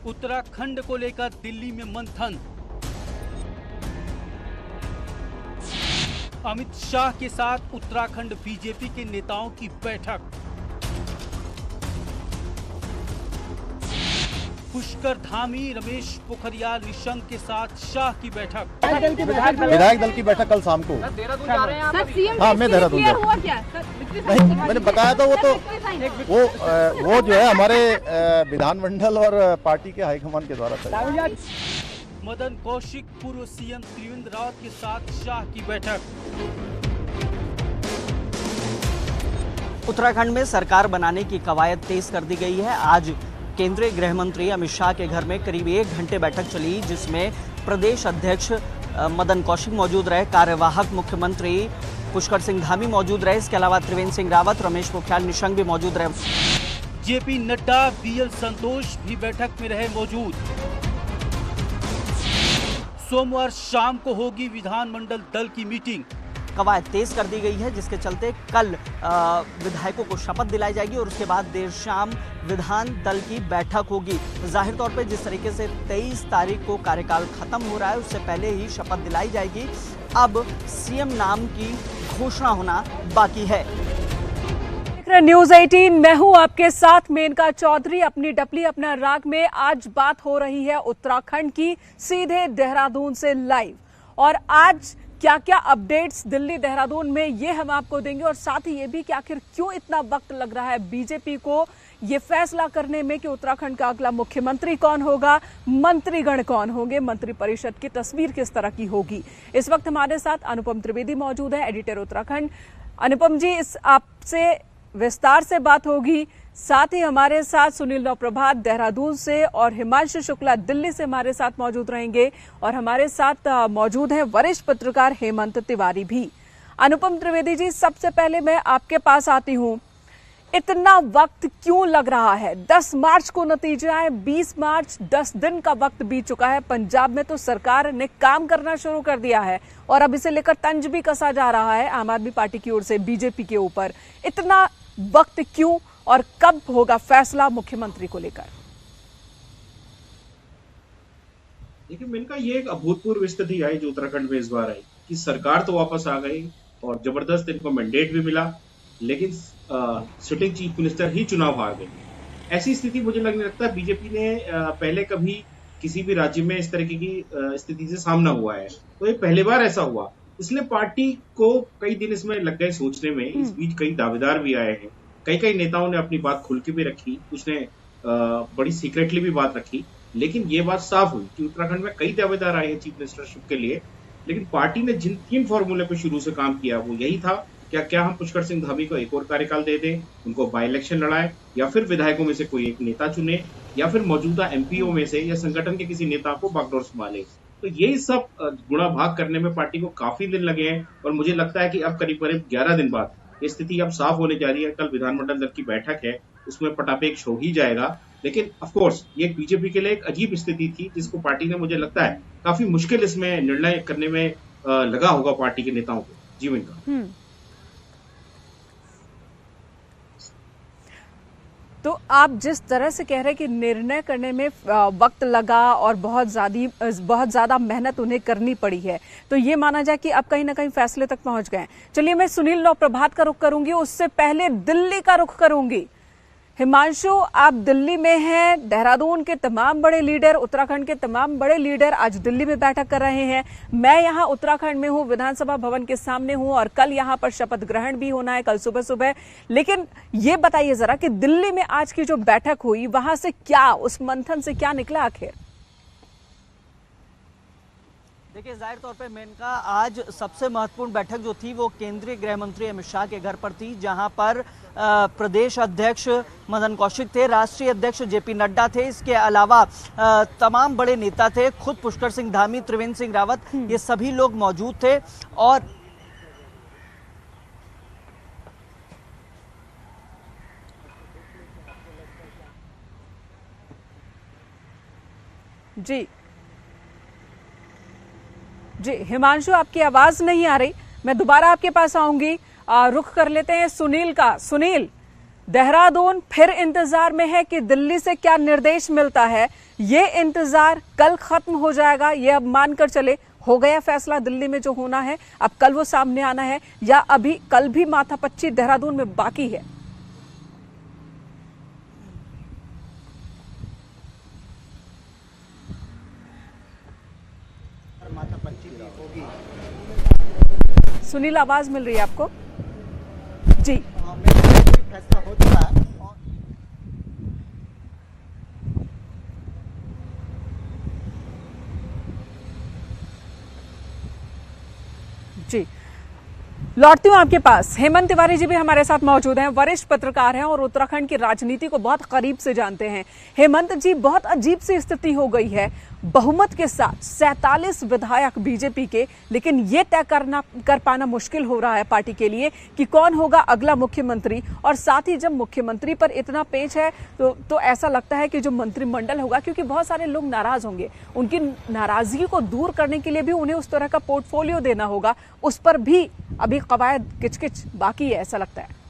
उत्तराखंड को लेकर दिल्ली में मंथन। अमित शाह के साथ उत्तराखंड बीजेपी के नेताओं की बैठक। पुष्कर धामी, रमेश पोखरियाल निशंक के साथ शाह की बैठक। विधायक दल की बैठक कल शाम को। हाँ, मैं देहरादून जा रहा हूँ। नहीं, मैंने बताया था वो जो है हमारे विधानमंडल और पार्टी के हाईकमान के द्वारा था। मदन कौशिक, पूर्व सीएम त्रिवेंद्र रावत के साथ शाह की बैठक। उत्तराखंड में सरकार बनाने की कवायद तेज कर दी गई है। आज केंद्रीय गृह मंत्री अमित शाह के घर में करीब 1 घंटे बैठक चली, जिसमें प्रदेश अध्यक्ष मदन कौशिक मौजूद रहे, कार्यवाहक मुख्यमंत्री पुष्कर सिंह धामी मौजूद रहे, इसके अलावा त्रिवेंद्र सिंह रावत, रमेश पोखरियाल निशंक भी मौजूद रहे। जेपी नड्डा, बीएल संतोष भी बैठक में रहे मौजूद। सोमवार शाम को होगी विधानमंडल दल की मीटिंग। कवायद तेज कर दी गई है, जिसके चलते कल विधायकों को शपथ दिलाई जाएगी और उसके बाद देर शाम विधान दल की बैठक होगी। जाहिर तौर पे जिस तरीके से 23 तारीख को कार्यकाल खत्म हो रहा है, उससे पहले ही शपथ दिलाई जाएगी। अब सीएम नाम की घोषणा होना बाकी है। न्यूज़ 18 मैं हूं आपके साथ मेनका चौधरी। अपनी डपली अपना राग में आज बात हो रही है उत्तराखंड की, सीधे देहरादून से लाइव। और आज क्या क्या अपडेट्स दिल्ली देहरादून में, ये हम आपको देंगे। और साथ ही ये भी कि आखिर क्यों इतना वक्त लग रहा है बीजेपी को ये फैसला करने में कि उत्तराखंड का अगला मुख्यमंत्री कौन होगा, मंत्रीगण कौन होंगे, मंत्रिपरिषद की तस्वीर किस तरह की होगी। इस वक्त हमारे साथ अनुपम त्रिवेदी मौजूद है, एडिटर उत्तराखंड। अनुपम जी, इस आपसे विस्तार से बात होगी। साथ ही हमारे साथ सुनील नवप्रभात देहरादून से और हिमांशु शुक्ला दिल्ली से हमारे साथ मौजूद रहेंगे। और हमारे साथ मौजूद हैं वरिष्ठ पत्रकार हेमंत तिवारी भी। अनुपम त्रिवेदी जी, सबसे पहले मैं आपके पास आती हूं। इतना वक्त क्यों लग रहा है? 10 मार्च को नतीजा है, 20 मार्च, 10 दिन का वक्त बीत चुका है। पंजाब में तो सरकार ने काम करना शुरू कर दिया है और अब इसे लेकर तंज भी कसा जा रहा है आम आदमी पार्टी की ओर से बीजेपी के ऊपर। इतना वक्त क्यों और कब होगा फैसला मुख्यमंत्री को लेकर? देखिए मेनका, ये एक अभूतपूर्व स्थिति आई जो उत्तराखंड में इस बार आई कि सरकार तो वापस आ गई और जबरदस्त इनको मैंडेट भी मिला, लेकिन सिटिंग चीफ मिनिस्टर ही चुनाव हार गई। ऐसी स्थिति मुझे लगने लगता है बीजेपी ने पहले कभी किसी भी राज्य में इस तरीके की स्थिति से सामना हुआ है, तो ये पहली बार ऐसा हुआ। इसलिए पार्टी को कई दिन इसमें लग गए सोचने में। इस बीच कई दावेदार भी आए हैं, कई नेताओं ने अपनी बात खुल के भी रखी, कुछ ने बड़ी सीक्रेटली भी बात रखी। लेकिन ये बात साफ हुई कि उत्तराखंड में कई दावेदार आए हैं चीफ मिनिस्टरशिप के लिए, लेकिन पार्टी ने जिन 3 फॉर्मूले पे शुरू से काम किया वो यही था, क्या हम पुष्कर सिंह धामी को एक और कार्यकाल दे दें, उनको बाई इलेक्शन लड़ाए, या फिर विधायकों में से कोई एक नेता चुने, या फिर मौजूदा एमपीओ में से या संगठन के किसी नेता को बागडोर संभाले। तो यही सब गुणा भाग करने में पार्टी को काफी दिन लगे हैं और मुझे लगता है कि अब करीब 11 दिन बाद ये स्थिति अब साफ होने जा रही है। कल विधानमंडल दल की बैठक है, उसमें पटापेक्ष हो ही जाएगा। लेकिन ऑफ कोर्स ये बीजेपी के लिए एक अजीब स्थिति थी, जिसको पार्टी ने, मुझे लगता है, काफी मुश्किल इसमें निर्णय करने में लगा होगा पार्टी के नेताओं को जीवन का। तो आप जिस तरह से कह रहे हैं कि निर्णय करने में वक्त लगा और बहुत ज्यादा मेहनत उन्हें करनी पड़ी है, तो ये माना जाए कि अब कहीं ना कहीं फैसले तक पहुंच गए। चलिए, मैं सुनील नवप्रभात का रुख करूंगी, उससे पहले दिल्ली का रुख करूंगी। हिमांशु, आप दिल्ली में हैं, देहरादून के तमाम बड़े लीडर, उत्तराखंड के तमाम बड़े लीडर आज दिल्ली में बैठक कर रहे हैं। मैं यहाँ उत्तराखंड में हूँ, विधानसभा भवन के सामने हूँ और कल यहाँ पर शपथ ग्रहण भी होना है, कल सुबह। लेकिन ये बताइए जरा कि दिल्ली में आज की जो बैठक हुई, वहां से क्या, उस मंथन से क्या निकला आखिर? देखिए, जाहिर तौर पे मेनका, आज सबसे महत्वपूर्ण बैठक जो थी वो केंद्रीय गृह मंत्री अमित शाह के घर पर थी, जहां पर प्रदेश अध्यक्ष मदन कौशिक थे, राष्ट्रीय अध्यक्ष जेपी नड्डा थे, इसके अलावा तमाम बड़े नेता थे, खुद पुष्कर सिंह धामी, त्रिवेंद्र सिंह रावत, ये सभी लोग मौजूद थे। और जी हिमांशु, आपकी आवाज नहीं आ रही, मैं दोबारा आपके पास आऊंगी। रुख कर लेते हैं सुनील का। सुनील, देहरादून फिर इंतजार में है कि दिल्ली से क्या निर्देश मिलता है। ये इंतजार कल खत्म हो जाएगा, ये अब मानकर चले हो गया फैसला दिल्ली में जो होना है, अब कल वो सामने आना है, या अभी कल भी माथापच्ची देहरादून में बाकी है। सुनील, आवाज मिल रही है आपको? जी, फैसला हो चुका है। जी, लौटती हूँ आपके पास। हेमंत तिवारी जी भी हमारे साथ मौजूद हैं, वरिष्ठ पत्रकार हैं और उत्तराखंड की राजनीति को बहुत करीब से जानते हैं। हेमंत जी, बहुत अजीब सी स्थिति हो गई है, बहुमत के साथ 47 विधायक बीजेपी के, लेकिन ये तय कर पाना मुश्किल हो रहा है पार्टी के लिए कि कौन होगा अगला मुख्यमंत्री। और साथ ही जब मुख्यमंत्री पर इतना पेच है तो ऐसा लगता है कि जो मंत्रिमंडल होगा, क्योंकि बहुत सारे लोग नाराज होंगे, उनकी नाराजगी को दूर करने के लिए भी उन्हें उस तरह का पोर्टफोलियो देना होगा, उस पर भी अभी कवायद किचकिच बाकी है, ऐसा लगता है।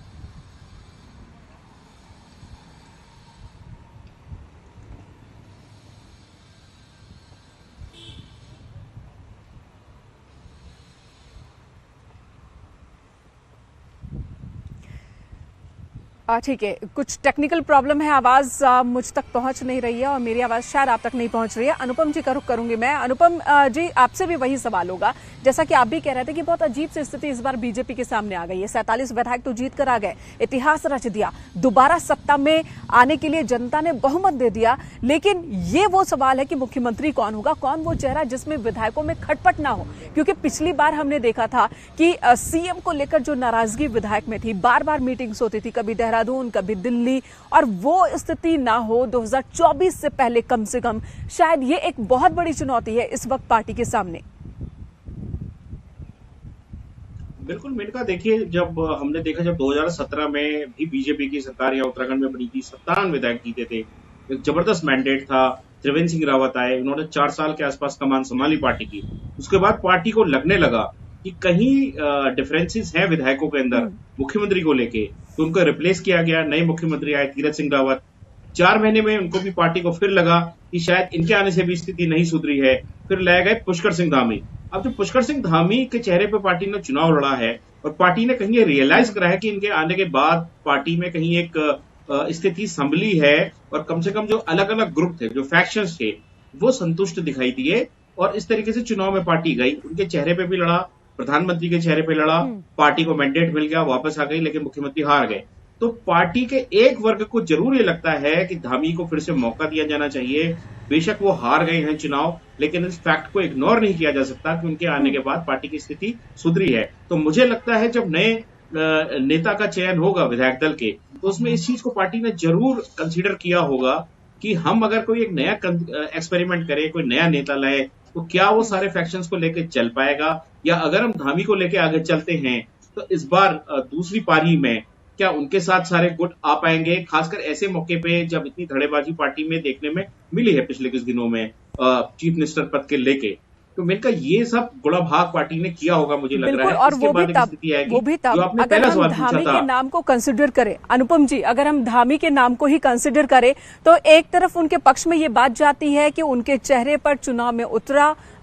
ठीक है, कुछ टेक्निकल प्रॉब्लम है, आवाज मुझ तक पहुंच नहीं रही है और मेरी आवाज शायद आप तक नहीं पहुंच रही है। अनुपम जी का रुख करूंगी मैं। अनुपम जी, आपसे भी वही सवाल होगा, जैसा कि आप भी कह रहे थे कि बहुत अजीब सी स्थिति इस बार बीजेपी के सामने आ गई है। 47 विधायक तो जीत कर आ गए, इतिहास रच दिया, दोबारा सत्ता में आने के लिए जनता ने बहुमत दे दिया, लेकिन ये वो सवाल है कि मुख्यमंत्री कौन होगा, कौन वो चेहरा जिसमें विधायकों में खटपट ना हो। क्योंकि पिछली बार हमने देखा था कि सीएम को लेकर जो नाराजगी विधायक में थी, बार बार मीटिंग्स होती थी, कभी देहरादून कभी दिल्ली, और वो स्थिति ना हो 2024 से पहले कम से कम। शायद ये एक बहुत बड़ी चुनौती है इस वक्त पार्टी के सामने। बिल्कुल मेनका, देखिए जब हमने देखा, जब 2017 में भी बीजेपी की सरकार यहाँ उत्तराखंड में बनी थी, 57 विधायक जीते थे, एक जबरदस्त मैंडेट था, त्रिवेंद्र सिंह रावत आए, उन्होंने 4 साल के आसपास कमान संभाली पार्टी की। उसके बाद पार्टी को लगने लगा कि कहीं डिफरेंसेस हैं विधायकों के अंदर मुख्यमंत्री को लेके, तो उनको रिप्लेस किया गया, नए मुख्यमंत्री आए तीरथ सिंह रावत। 4 महीने में उनको भी, पार्टी को फिर लगा कि शायद इनके आने से भी स्थिति नहीं सुधरी है, फिर लाए गए पुष्कर सिंह धामी। अब जो पुष्कर सिंह धामी के चेहरे पर पार्टी ने चुनाव लड़ा है और पार्टी ने कहीं ये रियलाइज करा है कि इनके आने के बाद पार्टी में कहीं एक स्थिति संभली है, और कम से कम जो अलग अलग ग्रुप थे, जो फैक्शंस थे, वो संतुष्ट दिखाई दिए, और इस तरीके से चुनाव में पार्टी गई। उनके चेहरे पे भी लड़ा, प्रधानमंत्री के चेहरे पे लड़ा, पार्टी को मैंडेट मिल गया, वापस आ गई, लेकिन मुख्यमंत्री हार गए। तो पार्टी के एक वर्ग को जरूर ये लगता है कि धामी को फिर से मौका दिया जाना चाहिए। बेशक वो हार गए हैं चुनाव, लेकिन इस फैक्ट को इग्नोर नहीं किया जा सकता कि उनके आने के बाद पार्टी की स्थिति सुधरी है। तो मुझे लगता है जब नए नेता का चयन होगा विधायक दल के, तो उसमें इस चीज को पार्टी ने जरूर कंसीडर किया होगा कि हम अगर कोई एक नया एक्सपेरिमेंट करें, कोई नया नेता लाए, तो क्या वो सारे फैक्शंस को लेकर चल पाएगा, या अगर हम धामी को लेकर आगे चलते हैं तो इस बार दूसरी पारी में क्या उनके साथ सारे गुट आ पाएंगे, खासकर ऐसे मौके पे जब इतनी धड़ेबाजी पार्टी में देखने में मिली है पिछले कुछ दिनों में चीफ मिनिस्टर पद के लेके। तो मेरे का ये सब गुड़ा भाग पार्टी ने किया होगा, मुझे लग रहा है। और वो भी तब अगर हम धामी के नाम को कंसिडर करें, अनुपम जी, अगर हम धामी के नाम को ही कंसिडर करें, तो एक तरफ उनके पक्ष में ये बात जाती है कि उनके चेहरे पर चुनाव में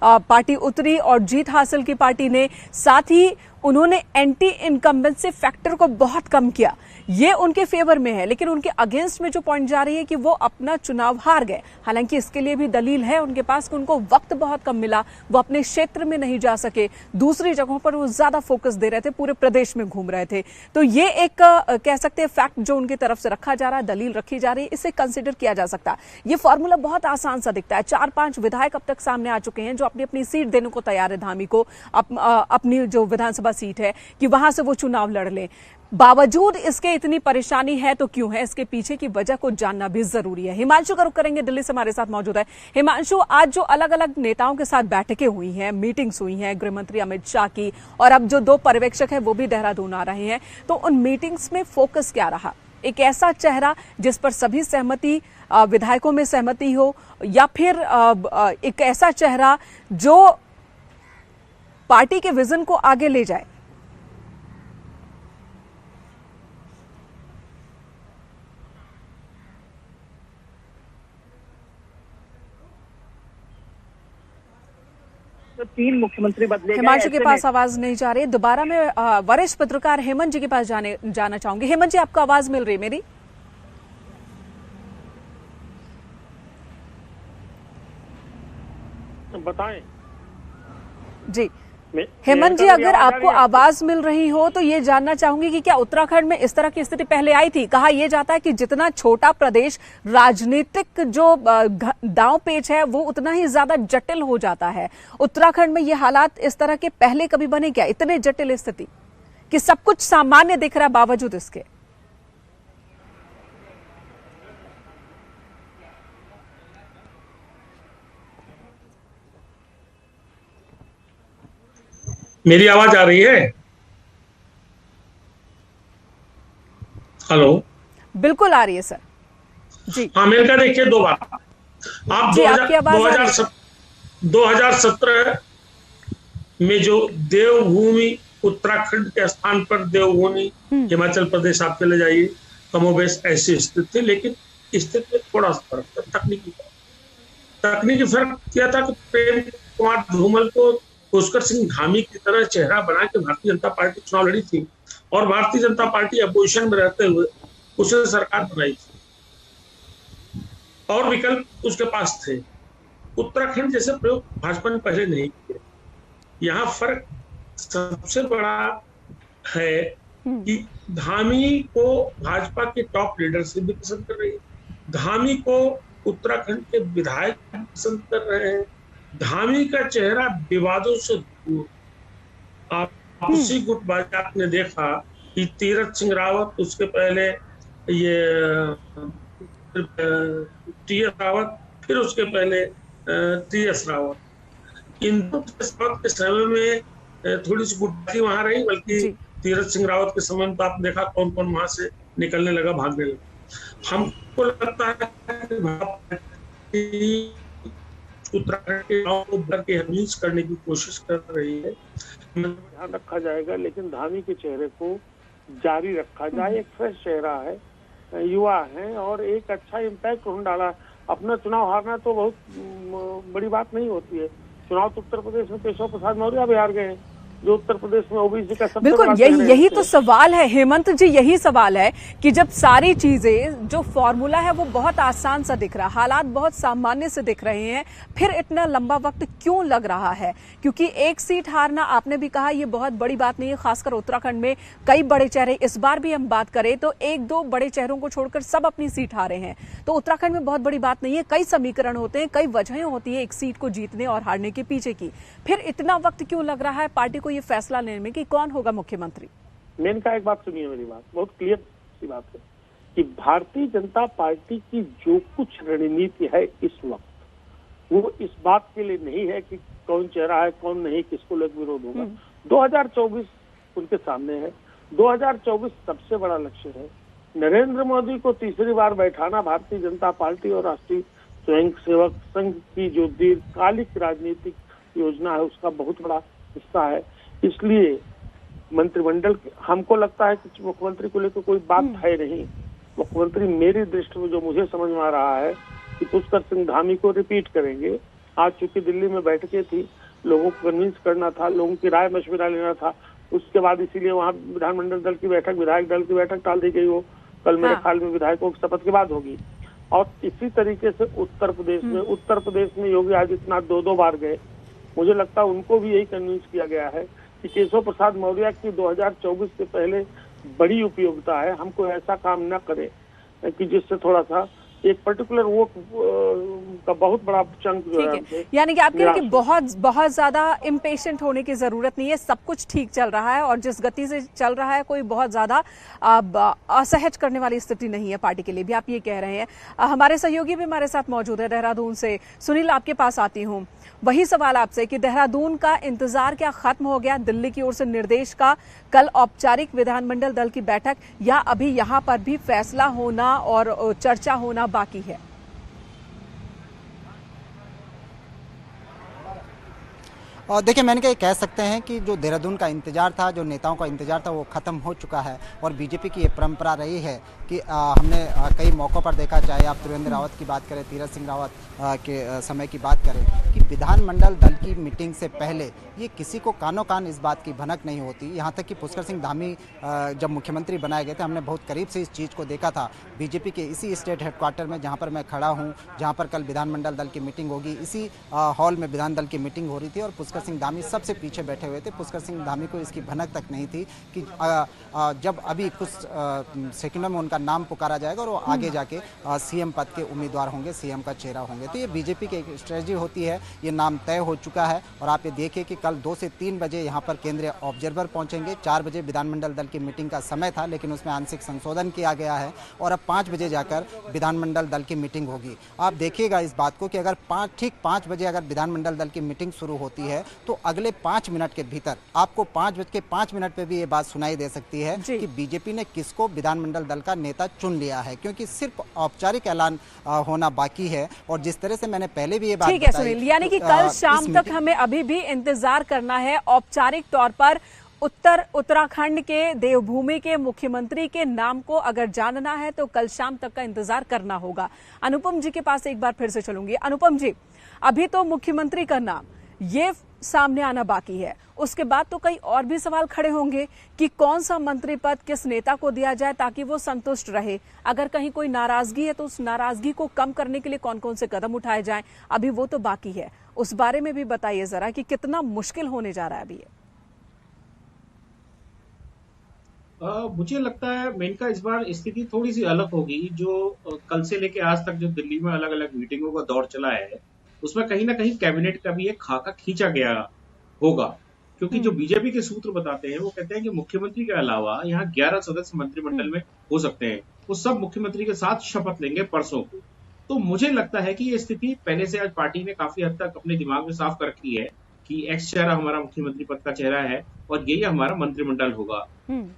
पार्टी उतरी और जीत हासिल की पार्टी ने, साथ ही उन्होंने एंटी इनकम्बेंसी फैक्टर को बहुत कम किया, ये उनके फेवर में है। लेकिन उनके अगेंस्ट में जो पॉइंट जा रही है कि वो अपना चुनाव हार गए। हालांकि इसके लिए भी दलील है उनके पास कि उनको वक्त बहुत कम मिला, वो अपने क्षेत्र में नहीं जा सके, दूसरी जगहों पर वो ज्यादा फोकस दे रहे थे, पूरे प्रदेश में घूम रहे थे। तो ये एक कह सकते हैं फैक्ट जो उनकी तरफ से रखा जा रहा है, दलील रखी जा रही है, इसे कंसिडर किया जा सकता है। ये फॉर्मूला बहुत आसान सा दिखता है। 4-5 विधायक अब तक सामने आ चुके हैं जो अपनी अपनी सीट देने को तैयार है धामी को, अपनी जो विधानसभा सीट है कि वहां से वो चुनाव लड़ लें। बावजूद इसके इतनी परेशानी है तो क्यों है, इसके पीछे की वजह को जानना भी जरूरी है। हिमांशु का रुख करेंगे, दिल्ली से हमारे साथ मौजूद है। हिमांशु, आज जो अलग अलग नेताओं के साथ बैठकें हुई हैं, मीटिंग्स हुई हैं, गृह मंत्री अमित शाह की, और अब जो 2 पर्यवेक्षक हैं वो भी देहरादून आ रहे हैं, तो उन मीटिंग्स में फोकस क्या रहा? एक ऐसा चेहरा जिस पर सभी सहमति, विधायकों में सहमति हो, या फिर एक ऐसा चेहरा जो पार्टी के विजन को आगे ले जाए? तो 3 मुख्यमंत्री बदले गए। हिमांशु के पास आवाज नहीं जा रही, दोबारा मैं वरिष्ठ पत्रकार हेमंत जी के पास जाना चाहूंगी। हेमंत जी, आपको आवाज मिल रही है मेरी? बताएं जी हेमंत जी, अगर आपको आवाज मिल रही हो तो ये जानना चाहूंगी कि क्या उत्तराखंड में इस तरह की स्थिति पहले आई थी? कहा यह जाता है कि जितना छोटा प्रदेश, राजनीतिक जो दांव पेच है वो उतना ही ज्यादा जटिल हो जाता है। उत्तराखंड में ये हालात इस तरह के पहले कभी बने क्या, इतने जटिल स्थिति कि सब कुछ सामान्य दिख रहा है बावजूद इसके? मेरी आवाज आ रही है? हेलो, बिल्कुल आ रही है सर जी। हाँ, मेरे का देखिए 2 बार आप 2017 में जो देवभूमि उत्तराखंड के स्थान पर देवभूमि हिमाचल प्रदेश आप चले जाइए, कमोबेश ऐसी स्थिति थी, लेकिन स्थिति में थोड़ा सा फर्क था। तकनीकी फर्क क्या था कि प्रेम कुमार धूमल को पुष्कर सिंह धामी की तरह चेहरा बना के भारतीय जनता पार्टी चुनाव लड़ी थी और भारतीय जनता पार्टी अपोजिशन में रहते हुए उसने सरकार बनाई थी और विकल्प उसके पास थे। उत्तराखंड जैसे प्रयोग भाजपा ने पहले नहीं किए। यहाँ फर्क सबसे बड़ा है कि धामी को भाजपा के टॉप लीडरशिप भी पसंद कर रही है, धामी को उत्तराखंड के विधायक पसंद कर रहे हैं, धामी का चेहरा विवादों से दूर। आप उसी गुटबाजी आपने देखा कि तीरथ सिंह रावत, उसके पहले ये टी.एस. रावत, फिर उसके पहले टी.एस. रावत, इन के समय में थोड़ी सी गुटबाजी वहां रही, बल्कि तीरथ सिंह रावत के समय में तो आपने देखा कौन कौन वहां से निकलने लगा, भागने लगा। हमको लगता है उत्तराखंड के गांव को भर के हमीज करने की कोशिश कर रही है। ध्यान रखा जाएगा, लेकिन धामी के चेहरे को जारी रखा जाए। एक फ्रेश चेहरा है, युवा है और एक अच्छा इम्पैक्ट उन्होंने डाला। अपना चुनाव हारना तो बहुत बड़ी बात नहीं होती है। चुनाव तो उत्तर प्रदेश में केशव प्रसाद मौर्य भी हार गए हैं, जो उत्तर प्रदेश में ओबीसी का सबसे बिल्कुल यही तो सवाल है हेमंत जी, यही सवाल है कि जब सारी चीजें, जो फॉर्मूला है वो बहुत आसान सा दिख रहा, हालात बहुत सामान्य से दिख रहे हैं, फिर इतना लंबा वक्त क्यों लग रहा है? क्योंकि एक सीट हारना, आपने भी कहा, ये बहुत बड़ी बात नहीं है, खासकर उत्तराखंड में कई बड़े चेहरे, इस बार भी हम बात करें तो 1-2 बड़े चेहरों को छोड़कर सब अपनी सीट हारे हैं। तो उत्तराखंड में बहुत बड़ी बात नहीं है, कई समीकरण होते हैं, कई वजहें होती है एक सीट को जीतने और हारने के पीछे की, फिर इतना वक्त क्यों लग रहा है पार्टी को ये फैसला लेने में कि कौन होगा मुख्यमंत्री? मेनका एक बात सुनिए, मेरी बात बहुत क्लियर सी बात है कि भारतीय जनता पार्टी की जो कुछ रणनीति है इस वक्त, वो इस बात के लिए नहीं है कि कौन चेहरा है कौन नहीं, किसको लेकर विरोध होगा। 2024 उनके सामने है। 2024 सबसे बड़ा लक्ष्य है। नरेंद्र मोदी को तीसरी बार बैठाना भारतीय जनता पार्टी और राष्ट्रीय स्वयंसेवक संघ की जो दीर्घकालिक राजनीतिक योजना है उसका बहुत बड़ा हिस्सा है। इसलिए मंत्रिमंडल, हमको लगता है कि मुख्यमंत्री को लेकर कोई बात है नहीं। मुख्यमंत्री मेरी दृष्टि में जो मुझे समझ में आ रहा है कि पुष्कर सिंह धामी को रिपीट करेंगे। आज चूंकि दिल्ली में बैठकें थी, लोगों को कन्विंस करना था, लोगों की राय मशविरा लेना था, उसके बाद इसीलिए वहाँ विधानमंडल दल की बैठक, विधायक दल की बैठक टाल दी गई। वो कल मेरे ख्याल में विधायकों की शपथ के बाद होगी। और इसी तरीके से उत्तर प्रदेश में योगी आदित्यनाथ 2 बार गए। मुझे लगता है उनको भी यही कन्विंस किया गया है कि केशव प्रसाद मौर्य की 2024 से पहले बड़ी उपयोगिता है। हमको ऐसा काम न करे कि जिससे थोड़ा सा एक पर्टिकुलर वोट का बहुत बड़ा चंक जो है, यानी कि आप कह रहे हैं कि बहुत ज्यादा इम्पेशेंट होने की जरूरत नहीं है, सब कुछ ठीक चल रहा है और जिस गति से चल रहा है कोई बहुत ज्यादा असहज करने वाली स्थिति नहीं है पार्टी के लिए भी, आप ये कह रहे हैं। हमारे सहयोगी भी हमारे साथ मौजूद है देहरादून से। सुनील, आपके पास आती हूँ, वही सवाल आपसे कि देहरादून का इंतजार क्या खत्म हो गया? दिल्ली की ओर से निर्देश का कल औपचारिक विधानमंडल दल की बैठक, या अभी यहाँ पर भी फैसला होना और चर्चा होना बाकी है? और देखिए, मैंने कहा कह सकते हैं कि जो देहरादून का इंतजार था, जो नेताओं का इंतजार था, वो खत्म हो चुका है। और बीजेपी की ये परंपरा रही है कि हमने कई मौक़ों पर देखा, चाहे आप त्रिवेंद्र रावत की बात करें, तीरथ सिंह रावत के समय की बात करें, कि विधानमंडल दल की मीटिंग से पहले ये किसी को कानों कान इस बात की भनक नहीं होती। यहाँ तक कि पुष्कर सिंह धामी जब मुख्यमंत्री बनाए गए थे, हमने बहुत करीब से इस चीज़ को देखा था। बीजेपी के इसी स्टेट हेडक्वार्टर में, जहाँ पर मैं खड़ा हूँ, जहाँ पर कल विधानमंडल दल की मीटिंग होगी, इसी हॉल में विधान दल की मीटिंग हो रही थी और पुष्कर सिंह धामी सबसे पीछे बैठे हुए थे। पुष्कर सिंह धामी को इसकी भनक तक नहीं थी कि जब अभी कुछ सेकंडों में उनका नाम पुकारा जाएगा और वो आगे जाके सीएम पद के उम्मीदवार होंगे, सीएम का चेहरा होंगे। तो ये बीजेपी की एक स्ट्रेटजी होती है, ये नाम तय हो चुका है। और आप ये देखिए कि कल 2 से 3 बजे यहाँ पर केंद्रीय ऑब्जर्वर पहुँचेंगे। 4 बजे विधानमंडल दल की मीटिंग का समय था, लेकिन उसमें आंशिक संशोधन किया गया है और अब 5 बजे जाकर विधानमंडल दल की मीटिंग होगी। आप देखिएगा इस बात को कि अगर ठीक 5 बजे अगर विधानमंडल दल की मीटिंग शुरू होती है तो अगले 5 मिनट के भीतर आपको 5:05 पे भी ये बात सुनाई दे सकती है कि बीजेपी ने किसको विधानमंडल दल का नेता चुन लिया है, क्योंकि सिर्फ औपचारिक ऐलान होना बाकी है। और जिस तरह से मैंने पहले भी ये बात ठीक है सुनील, यानी कि कल शाम तक हमें अभी भी इंतजार करना है। औपचारिक तौर पर उत्तराखंड के देवभूमि के मुख्यमंत्री के नाम को अगर जानना है तो कल शाम तक का इंतजार करना होगा। अनुपम जी के पास एक बार फिर से चलूंगी। अनुपम जी, अभी तो मुख्यमंत्री का नाम ये सामने आना बाकी है, उसके बाद तो कई और भी सवाल खड़े होंगे कि कौन सा मंत्री पद किस नेता को दिया जाए ताकि वो संतुष्ट रहे। अगर कहीं कोई नाराजगी है तो उस नाराजगी को कम करने के लिए कौन कौन से कदम उठाए जाएं, अभी वो तो बाकी है। उस बारे में भी बताइए जरा कि कितना मुश्किल होने जा रहा है अभी ये। मुझे लगता है मेनका इस बार स्थिति थोड़ी सी अलग होगी। जो कल से लेके आज तक जो दिल्ली में अलग अलग मीटिंगों का दौर चला है, उसमें कहीं ना कहीं कैबिनेट का भी एक खाका खींचा गया होगा, क्योंकि जो बीजेपी के सूत्र बताते हैं वो कहते हैं कि मुख्यमंत्री के अलावा यहाँ 11 सदस्य मंत्रिमंडल में हो सकते हैं। वो सब मुख्यमंत्री के साथ शपथ लेंगे परसों को। तो मुझे लगता है कि ये स्थिति पहले से आज पार्टी ने काफी हद तक अपने दिमाग में साफ कर रखी है कि एक्स चेहरा हमारा मुख्यमंत्री पद का चेहरा है और यही हमारा मंत्रिमंडल होगा।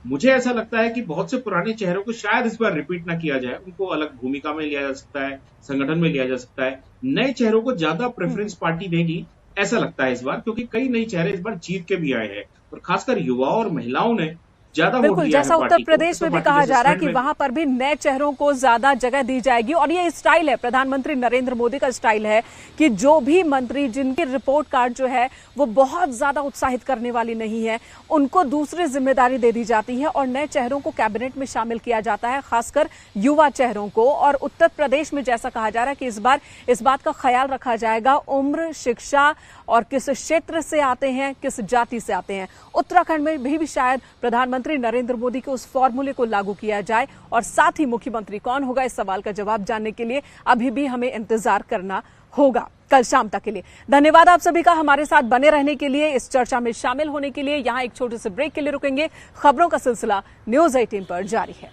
मुझे ऐसा लगता है कि बहुत से पुराने चेहरों को शायद इस बार रिपीट ना किया जाए, उनको अलग भूमिका में लिया जा सकता है, संगठन में लिया जा सकता है। नए चेहरों को ज्यादा प्रेफरेंस पार्टी देगी ऐसा लगता है इस बार, क्योंकि कई नए चेहरे इस बार जीत के भी आए हैं और खासकर युवाओं और महिलाओं ने ज्यादा वोट दिया है। जैसा उत्तर प्रदेश में भी कहा जा रहा है कि वहां पर भी नए चेहरों को ज्यादा जगह दी जाएगी और ये स्टाइल है, प्रधानमंत्री नरेंद्र मोदी का स्टाइल है कि जो भी मंत्री जिनकी रिपोर्ट कार्ड जो है वो बहुत ज्यादा उत्साहित करने वाली नहीं है, उनको दूसरी जिम्मेदारी दे दी जाती है और नए चेहरों को कैबिनेट में शामिल किया जाता है, खासकर युवा चेहरों को। और उत्तर प्रदेश में जैसा कहा जा रहा है कि इस बार इस बात का ख्याल रखा जाएगा उम्र, शिक्षा और किस क्षेत्र से आते हैं, किस जाति से आते हैं। उत्तराखंड में भी शायद प्रधानमंत्री नरेंद्र मोदी के उस फॉर्मूले को लागू किया जाए और साथ ही मुख्यमंत्री कौन होगा, इस सवाल का जवाब जानने के लिए अभी भी हमें इंतजार करना होगा कल शाम तक के लिए। धन्यवाद आप सभी का हमारे साथ बने रहने के लिए, इस चर्चा में शामिल होने के लिए। यहां एक छोटे से ब्रेक के लिए रुकेंगे। खबरों का सिलसिला न्यूज़ 18 पर जारी है।